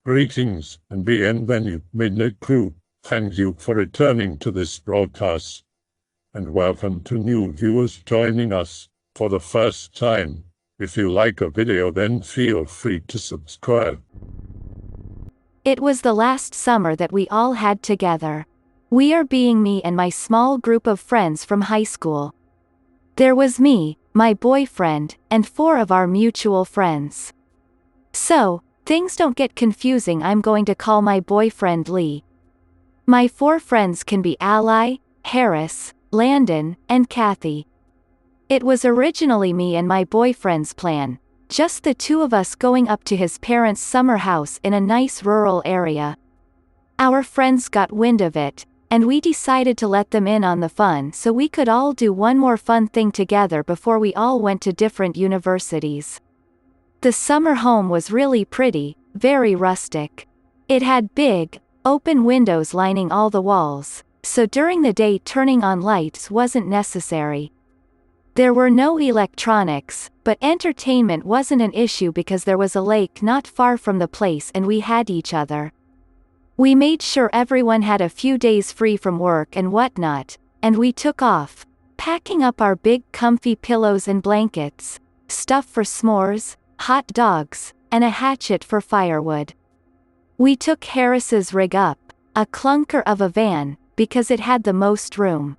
Greetings and bienvenue, Midnight Crew. Thank you for returning to this broadcast. And welcome to new viewers joining us for the first time. If you like a video, then feel free to subscribe. It was the last summer that we all had together. We are being me and my small group of friends from high school. There was me, my boyfriend, and 4 of our mutual friends. So, things don't get confusing, I'm going to call my boyfriend Lee. My 4 friends can be Ally, Harris, Landon, and Kathy. It was originally me and my boyfriend's plan, just the 2 of us going up to his parents' summer house in a nice rural area. Our friends got wind of it, and we decided to let them in on the fun so we could all do one more fun thing together before we all went to different universities. The summer home was really pretty, very rustic. It had big, open windows lining all the walls, so during the day turning on lights wasn't necessary. There were no electronics, but entertainment wasn't an issue because there was a lake not far from the place and we had each other. We made sure everyone had a few days free from work and whatnot, and we took off, packing up our big comfy pillows and blankets, stuff for s'mores, hot dogs, and a hatchet for firewood. We took Harris's rig up, a clunker of a van, because it had the most room.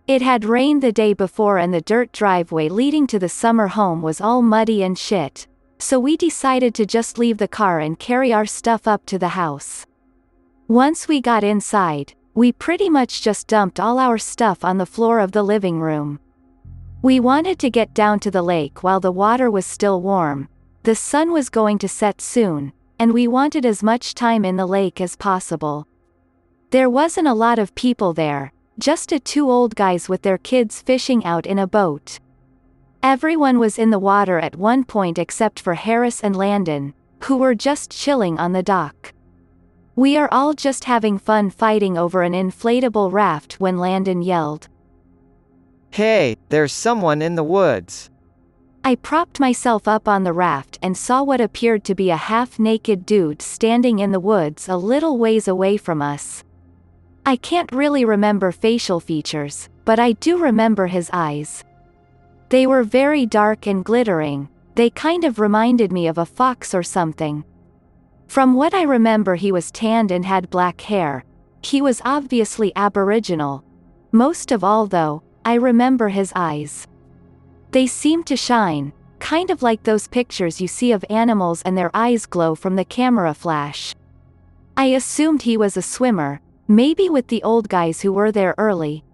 It had rained the day before and the dirt driveway leading to the summer home was all muddy and shit, so we decided to just leave the car and carry our stuff up to the house. Once we got inside, we pretty much just dumped all our stuff on the floor of the living room. We wanted to get down to the lake while the water was still warm. The sun was going to set soon, and we wanted as much time in the lake as possible. There wasn't a lot of people there, just 2 old guys with their kids fishing out in a boat. Everyone was in the water at one point except for Harris and Landon, who were just chilling on the dock. We are all just having fun fighting over an inflatable raft when Landon yelled, "Hey, there's someone in the woods." I propped myself up on the raft and saw what appeared to be a half-naked dude standing in the woods a little ways away from us. I can't really remember facial features, but I do remember his eyes. They were very dark and glittering, they kind of reminded me of a fox or something. From what I remember, he was tanned and had black hair. He was obviously Aboriginal. Most of all though, I remember his eyes. They seemed to shine, kind of like those pictures you see of animals and their eyes glow from the camera flash. I assumed he was a swimmer, maybe with the old guys who were there early.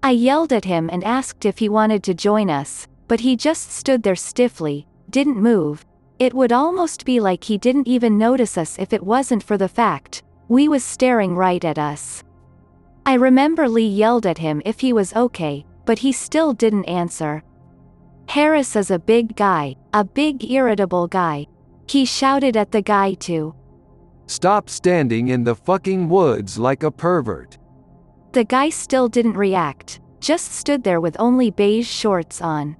I yelled at him and asked if he wanted to join us, but he just stood there stiffly, didn't move. It would almost be like he didn't even notice us if it wasn't for the fact we was staring right at us. I remember Lee yelled at him if he was okay, but he still didn't answer. Harris is a big guy, a big irritable guy. He shouted at the guy to "Stop standing in the fucking woods like a pervert." The guy still didn't react, just stood there with only beige shorts on.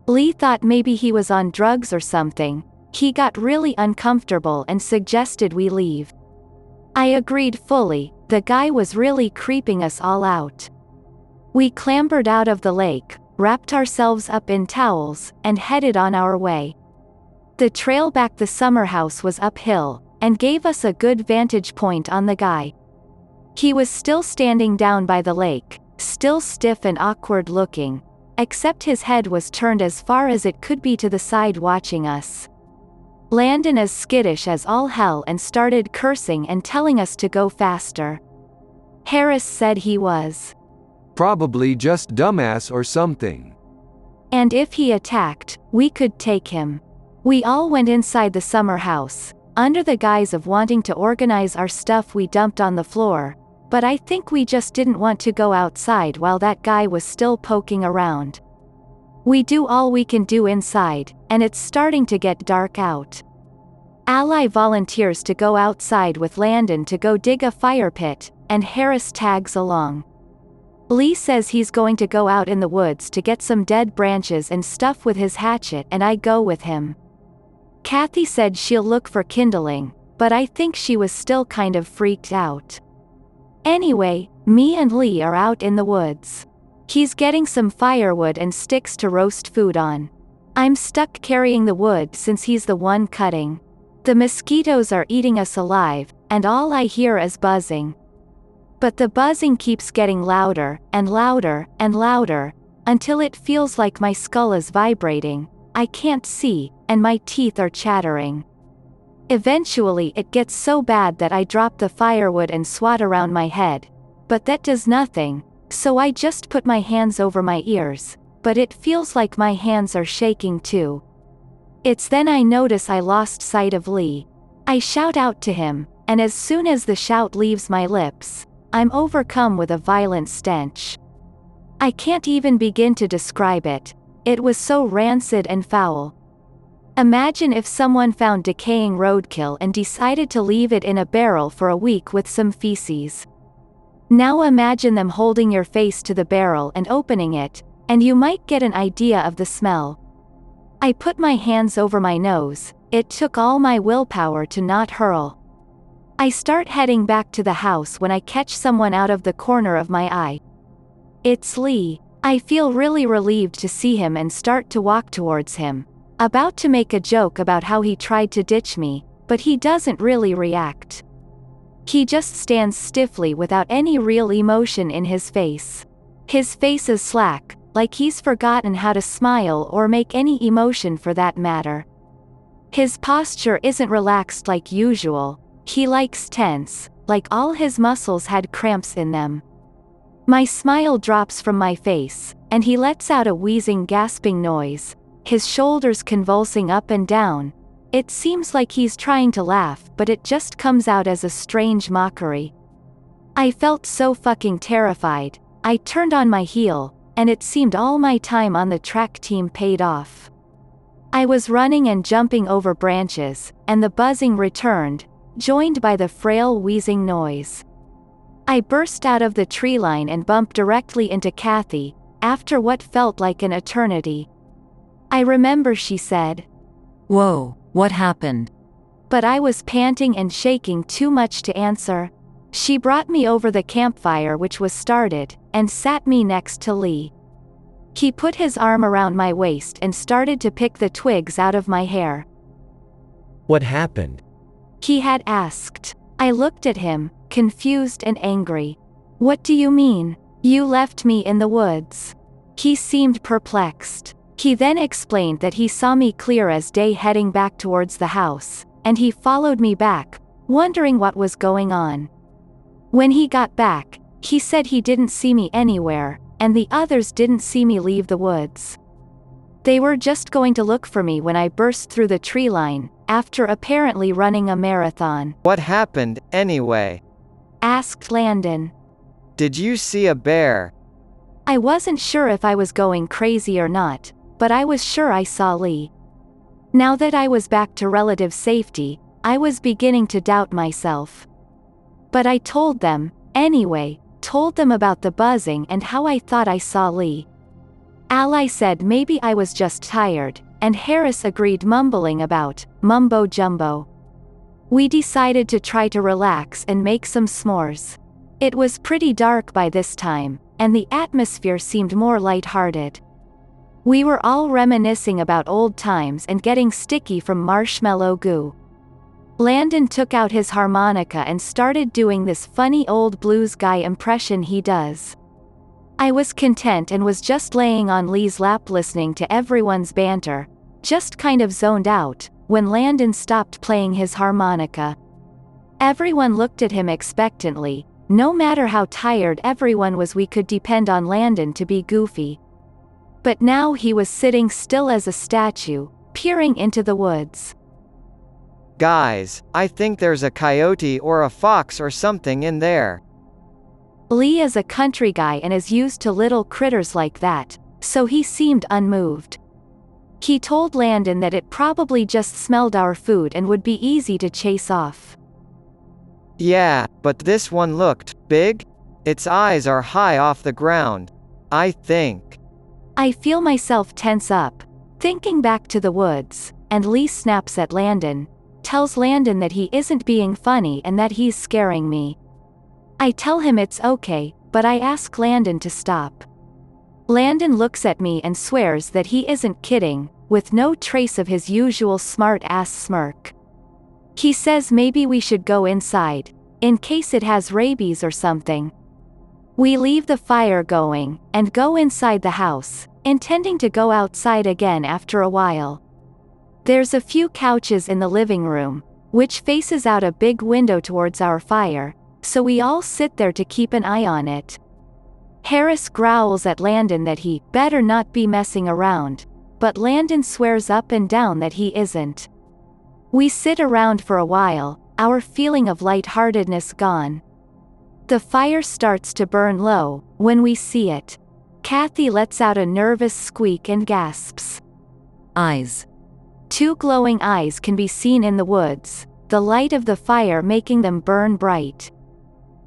Lee thought maybe he was on drugs or something. He got really uncomfortable and suggested we leave. I agreed fully, the guy was really creeping us all out. We clambered out of the lake, wrapped ourselves up in towels, and headed on our way. The trail back the summer house was uphill, and gave us a good vantage point on the guy. He was still standing down by the lake, still stiff and awkward looking, except his head was turned as far as it could be to the side watching us. Landon as skittish as all hell and started cursing and telling us to go faster. Harris said he was Probably just dumbass or something. and if he attacked, we could take him. We all went inside the summer house, under the guise of wanting to organize our stuff we dumped on the floor, but I think we just didn't want to go outside while that guy was still poking around. We do all we can do inside, and it's starting to get dark out. Ally volunteers to go outside with Landon to go dig a fire pit, and Harris tags along. Lee says he's going to go out in the woods to get some dead branches and stuff with his hatchet, and I go with him. Kathy said she'll look for kindling, but I think she was still kind of freaked out. Anyway, me and Lee are out in the woods. He's getting some firewood and sticks to roast food on. I'm stuck carrying the wood since he's the one cutting. The mosquitoes are eating us alive, and all I hear is buzzing. But the buzzing keeps getting louder, and louder, and louder, until it feels like my skull is vibrating, I can't see, and my teeth are chattering. Eventually it gets so bad that I drop the firewood and swat around my head. But that does nothing, so I just put my hands over my ears, but it feels like my hands are shaking too. It's then I notice I lost sight of Lee. I shout out to him, and as soon as the shout leaves my lips, I'm overcome with a violent stench. I can't even begin to describe it. It was so rancid and foul. Imagine if someone found decaying roadkill and decided to leave it in a barrel for a week with some feces. Now imagine them holding your face to the barrel and opening it, and you might get an idea of the smell. I put my hands over my nose. It took all my willpower to not hurl. I start heading back to the house when I catch someone out of the corner of my eye. It's Lee. I feel really relieved to see him and start to walk towards him, about to make a joke about how he tried to ditch me, but he doesn't really react. He just stands stiffly without any real emotion in his face. His face is slack, like he's forgotten how to smile or make any emotion for that matter. His posture isn't relaxed like usual, he likes tense, like all his muscles had cramps in them. My smile drops from my face, and he lets out a wheezing gasping noise, his shoulders convulsing up and down. It seems like he's trying to laugh, but it just comes out as a strange mockery. I felt so fucking terrified. I turned on my heel, and it seemed all my time on the track team paid off. I was running and jumping over branches, and the buzzing returned, joined by the frail wheezing noise. I burst out of the tree line and bumped directly into Kathy, after what felt like an eternity. I remember she said, "Whoa, what happened?" But I was panting and shaking too much to answer. She brought me over the campfire which was started, and sat me next to Lee. He put his arm around my waist and started to pick the twigs out of my hair. "What happened?" he had asked. I looked at him, confused and angry. "What do you mean? You left me in the woods." He seemed perplexed. He then explained that he saw me clear as day heading back towards the house, and he followed me back, wondering what was going on. When he got back, he said he didn't see me anywhere, and the others didn't see me leave the woods. They were just going to look for me when I burst through the tree line, after apparently running a marathon. What happened, anyway? Asked Landon. Did you see a bear? I wasn't sure if I was going crazy or not, but I was sure I saw Lee. Now that I was back to relative safety, I was beginning to doubt myself. But I told them, anyway, told them about the buzzing and how I thought I saw Lee. Ally said maybe I was just tired, and Harris agreed, mumbling about mumbo jumbo. We decided to try to relax and make some s'mores. It was pretty dark by this time, and the atmosphere seemed more light-hearted. We were all reminiscing about old times and getting sticky from marshmallow goo. Landon took out his harmonica and started doing this funny old blues guy impression he does. I was content and was just laying on Lee's lap listening to everyone's banter, just kind of zoned out, when Landon stopped playing his harmonica. Everyone looked at him expectantly. No matter how tired everyone was, we could depend on Landon to be goofy. But now he was sitting still as a statue, peering into the woods. Guys, I think there's a coyote or a fox or something in there. Lee is a country guy and is used to little critters like that, so he seemed unmoved. He told Landon that it probably just smelled our food and would be easy to chase off. Yeah, but this one looked big. Its eyes are high off the ground, I think. I feel myself tense up, thinking back to the woods, and Lee snaps at Landon. tells Landon that he isn't being funny and that he's scaring me. I tell him it's okay, but I ask Landon to stop. Landon looks at me and swears that he isn't kidding, with no trace of his usual smart-ass smirk. He says maybe we should go inside, in case it has rabies or something. We leave the fire going, and go inside the house, intending to go outside again after a while. There's a few couches in the living room, which faces out a big window towards our fire, so we all sit there to keep an eye on it. Harris growls at Landon that he better not be messing around, but Landon swears up and down that he isn't. We sit around for a while, our feeling of lightheartedness gone. The fire starts to burn low, when we see it. Kathy lets out a nervous squeak and gasps. Eyes. 2 glowing eyes can be seen in the woods, the light of the fire making them burn bright.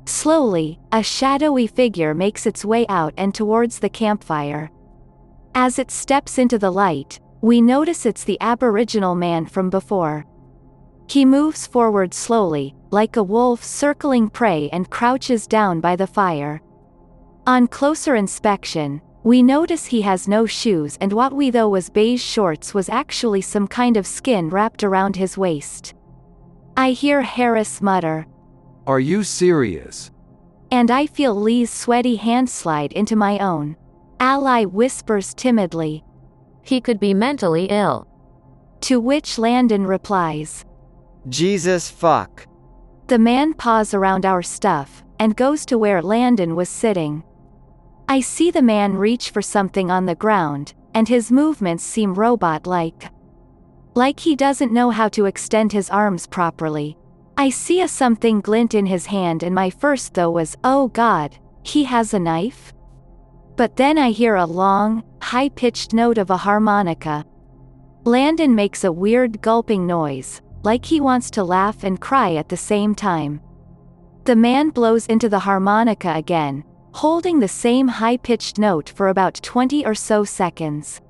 Slowly, a shadowy figure makes its way out and towards the campfire. As it steps into the light, we notice it's the Aboriginal man from before. He moves forward slowly, like a wolf circling prey, and crouches down by the fire. On closer inspection, we notice he has no shoes, and what we thought was beige shorts was actually some kind of skin wrapped around his waist. I hear Harris mutter, Are you serious? and I feel Lee's sweaty hand slide into my own. Ally whispers timidly, He could be mentally ill. to which Landon replies. Jesus fuck. The man paws around our stuff, and goes to where Landon was sitting. I see the man reach for something on the ground, and his movements seem robot-like. Like he doesn't know how to extend his arms properly. I see a something glint in his hand, and my first thought was, oh god, he has a knife? But then I hear a long, high-pitched note of a harmonica. Landon makes a weird gulping noise, like he wants to laugh and cry at the same time. The man blows into the harmonica again, holding the same high-pitched note for about 20 or so seconds.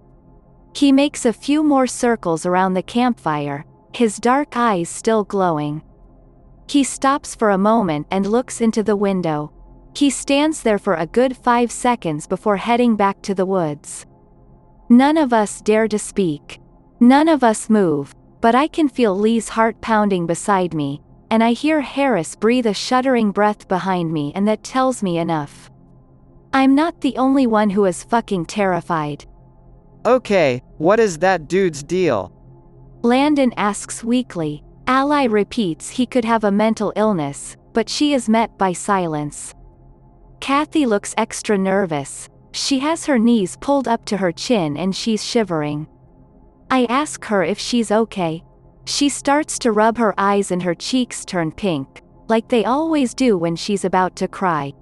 He makes a few more circles around the campfire, his dark eyes still glowing. He stops for a moment and looks into the window. He stands there for a good 5 seconds before heading back to the woods. None of us dare to speak. None of us move, but I can feel Lee's heart pounding beside me, and I hear Harris breathe a shuddering breath behind me, and that tells me enough. I'm not the only one who is fucking terrified. Okay, what is that dude's deal? Landon asks weakly. Ally repeats he could have a mental illness, but she is met by silence. Kathy looks extra nervous. She has her knees pulled up to her chin and she's shivering. I ask her if she's okay. She starts to rub her eyes and her cheeks turn pink, like they always do when she's about to cry.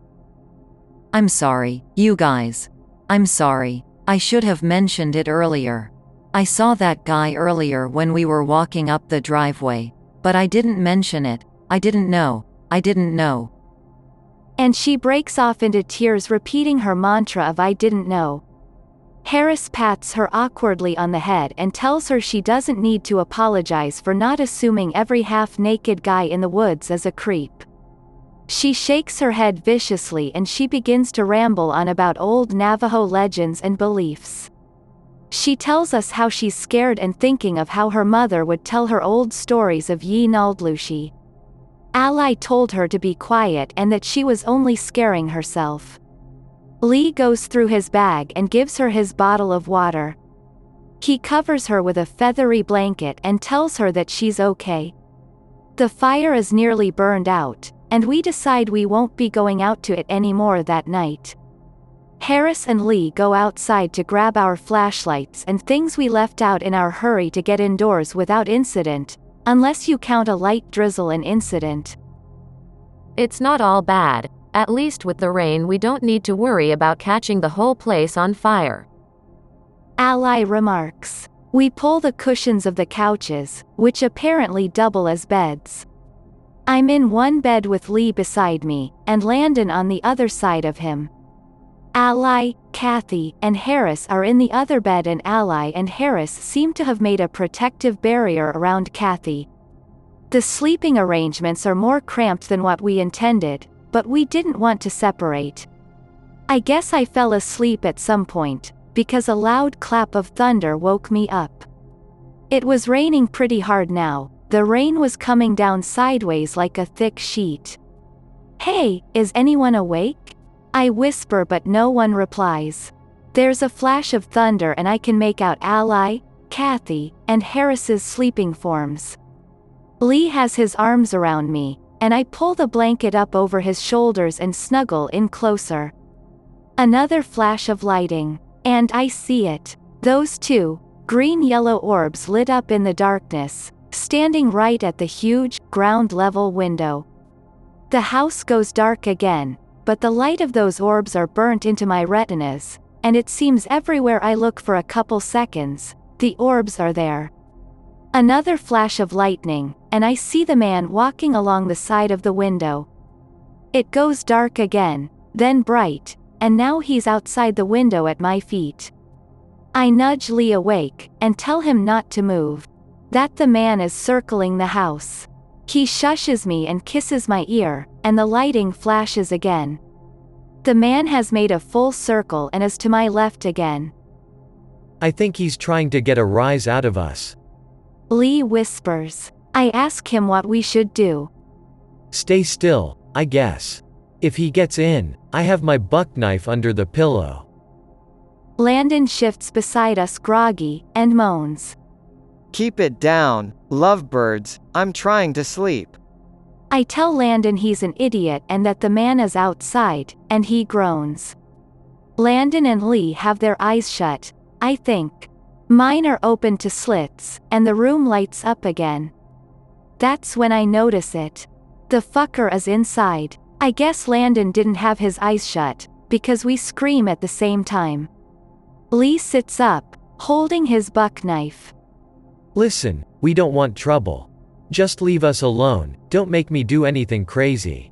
I'm sorry, you guys. I'm sorry. I should have mentioned it earlier. I saw that guy earlier when we were walking up the driveway, but I didn't mention it. I didn't know. And she breaks off into tears, repeating her mantra of I didn't know. Harris pats her awkwardly on the head and tells her she doesn't need to apologize for not assuming every half-naked guy in the woods is a creep. She shakes her head viciously and she begins to ramble on about old Navajo legends and beliefs. She tells us how she's scared and thinking of how her mother would tell her old stories of Naaldlooshii. Ally told her to be quiet and that she was only scaring herself. Lee goes through his bag and gives her his bottle of water. He covers her with a feathery blanket and tells her that she's okay. The fire is nearly burned out, and we decide we won't be going out to it anymore that night. Harris and Lee go outside to grab our flashlights and things we left out in our hurry to get indoors without incident, unless you count a light drizzle an incident. It's not all bad. At least with the rain we don't need to worry about catching the whole place on fire. Ally remarks. We pull the cushions of the couches, which apparently double as beds. I'm in one bed with Lee beside me, and Landon on the other side of him. Ally, Kathy, and Harris are in the other bed, and Ally and Harris seem to have made a protective barrier around Kathy. The sleeping arrangements are more cramped than what we intended, but we didn't want to separate. I guess I fell asleep at some point, because a loud clap of thunder woke me up. It was raining pretty hard now. The rain was coming down sideways like a thick sheet. "Hey, is anyone awake?" I whisper, but no one replies. There's a flash of thunder and I can make out Ally, Kathy, and Harris's sleeping forms. Lee has his arms around me, and I pull the blanket up over his shoulders and snuggle in closer. Another flash of lighting, and I see it. Those two, green-yellow orbs lit up in the darkness, standing right at the huge, ground-level window. The house goes dark again, but the light of those orbs are burnt into my retinas, and it seems everywhere I look for a couple seconds, the orbs are there. Another flash of lightning, and I see the man walking along the side of the window. It goes dark again, then bright, and now he's outside the window at my feet. I nudge Lee awake, and tell him not to move. That the man is circling the house. He shushes me and kisses my ear, and the lighting flashes again. The man has made a full circle and is to my left again. I think he's trying to get a rise out of us. Lee whispers. I ask him what we should do. Stay still, I guess. If he gets in, I have my buck knife under the pillow. Landon shifts beside us groggy, and moans. Keep it down, lovebirds, I'm trying to sleep. I tell Landon he's an idiot and that the man is outside, and he groans. Landon and Lee have their eyes shut, I think. Mine are open to slits, and the room lights up again. That's when I notice it. The fucker is inside. I guess Landon didn't have his eyes shut, because we scream at the same time. Lee sits up, holding his buck knife. Listen, we don't want trouble. Just leave us alone, don't make me do anything crazy.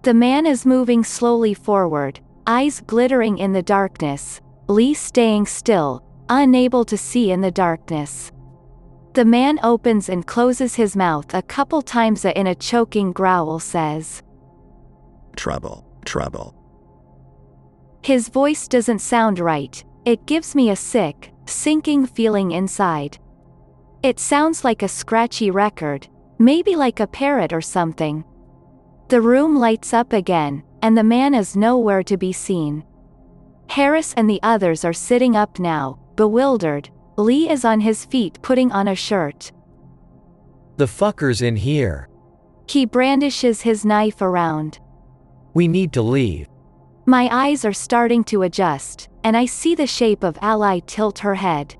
The man is moving slowly forward, eyes glittering in the darkness, Lee staying still, unable to see in the darkness. The man opens and closes his mouth a couple times in a choking growl says, "Trouble, trouble." His voice doesn't sound right, it gives me a sick, sinking feeling inside. It sounds like a scratchy record, maybe like a parrot or something. The room lights up again, and the man is nowhere to be seen. Harris and the others are sitting up now, bewildered. Lee is on his feet putting on a shirt. The fucker's in here. He brandishes his knife around. We need to leave. My eyes are starting to adjust, and I see the shape of Ally tilt her head.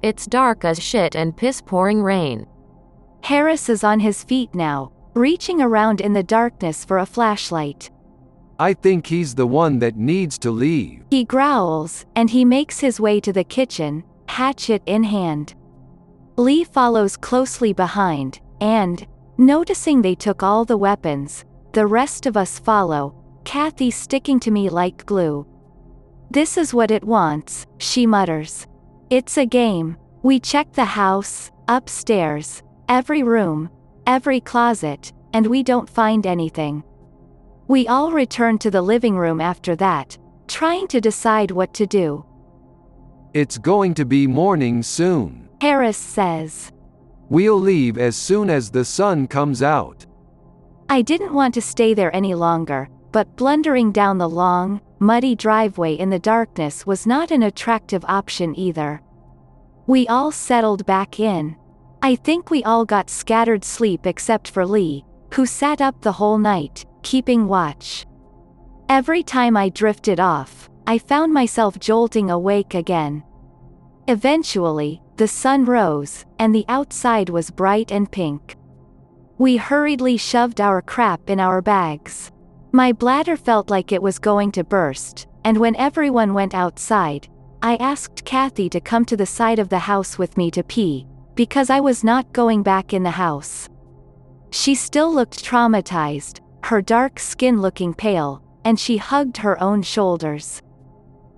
It's dark as shit and piss-pouring rain. Harris is on his feet now, reaching around in the darkness for a flashlight. I think he's the one that needs to leave. He growls, and he makes his way to the kitchen, hatchet in hand. Lee follows closely behind, and, noticing they took all the weapons, the rest of us follow, Kathy sticking to me like glue. This is what it wants, she mutters. It's a game. We check the house, upstairs, every room, every closet, and we don't find anything. We all return to the living room after that, trying to decide what to do. It's going to be morning soon. Harris says. We'll leave as soon as the sun comes out. I didn't want to stay there any longer, but blundering down the long, muddy driveway in the darkness was not an attractive option either. We all settled back in. I think we all got scattered sleep except for Lee, who sat up the whole night, keeping watch. Every time I drifted off, I found myself jolting awake again. Eventually, the sun rose, and the outside was bright and pink. We hurriedly shoved our crap in our bags. My bladder felt like it was going to burst, and when everyone went outside, I asked Kathy to come to the side of the house with me to pee, because I was not going back in the house. She still looked traumatized, her dark skin looking pale, and she hugged her own shoulders.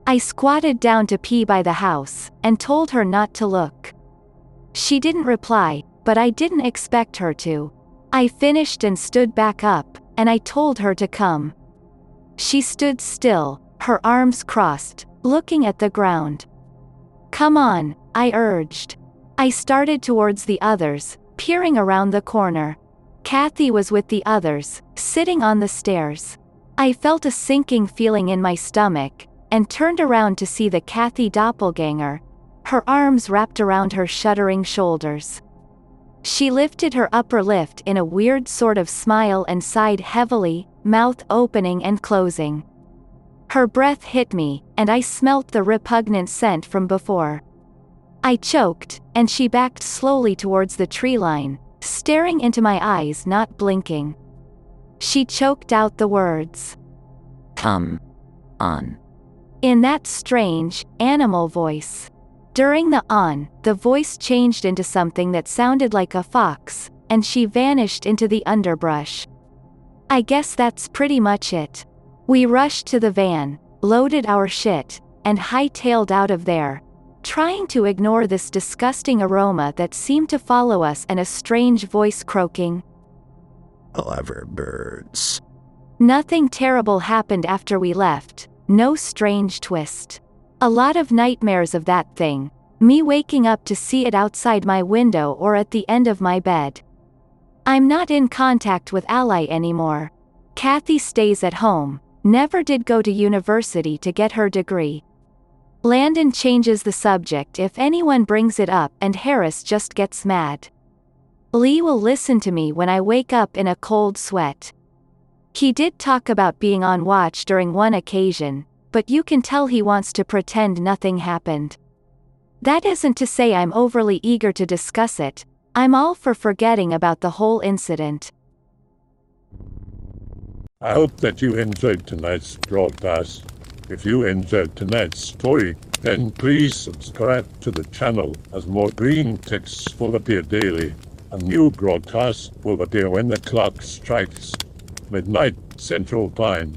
I squatted down to pee by the house, and told her not to look. She didn't reply, but I didn't expect her to. I finished and stood back up, and I told her to come. She stood still, her arms crossed, looking at the ground. "Come on," I urged. I started towards the others, peering around the corner. Kathy was with the others, sitting on the stairs. I felt a sinking feeling in my stomach, and turned around to see the Kathy doppelganger, her arms wrapped around her shuddering shoulders. She lifted her upper lip in a weird sort of smile and sighed heavily, mouth opening and closing. Her breath hit me, and I smelt the repugnant scent from before. I choked, and she backed slowly towards the tree line, staring into my eyes, not blinking. She choked out the words, "Come on," in that strange, animal voice. During the voice changed into something that sounded like a fox, and she vanished into the underbrush. I guess that's pretty much it. We rushed to the van, loaded our shit, and hightailed out of there, trying to ignore this disgusting aroma that seemed to follow us and a strange voice croaking. Clever birds. Nothing terrible happened after we left, no strange twist. A lot of nightmares of that thing, me waking up to see it outside my window or at the end of my bed. I'm not in contact with Ally anymore. Kathy stays at home, never did go to university to get her degree. Landon changes the subject if anyone brings it up, and Harris just gets mad. Lee will listen to me when I wake up in a cold sweat. He did talk about being on watch during one occasion, but you can tell he wants to pretend nothing happened. That isn't to say I'm overly eager to discuss it. I'm all for forgetting about the whole incident. I hope that you enjoyed tonight's broadcast. If you enjoyed tonight's story, then please subscribe to the channel, as more Greentext will appear daily. A new broadcast will appear when the clock strikes midnight Central Time.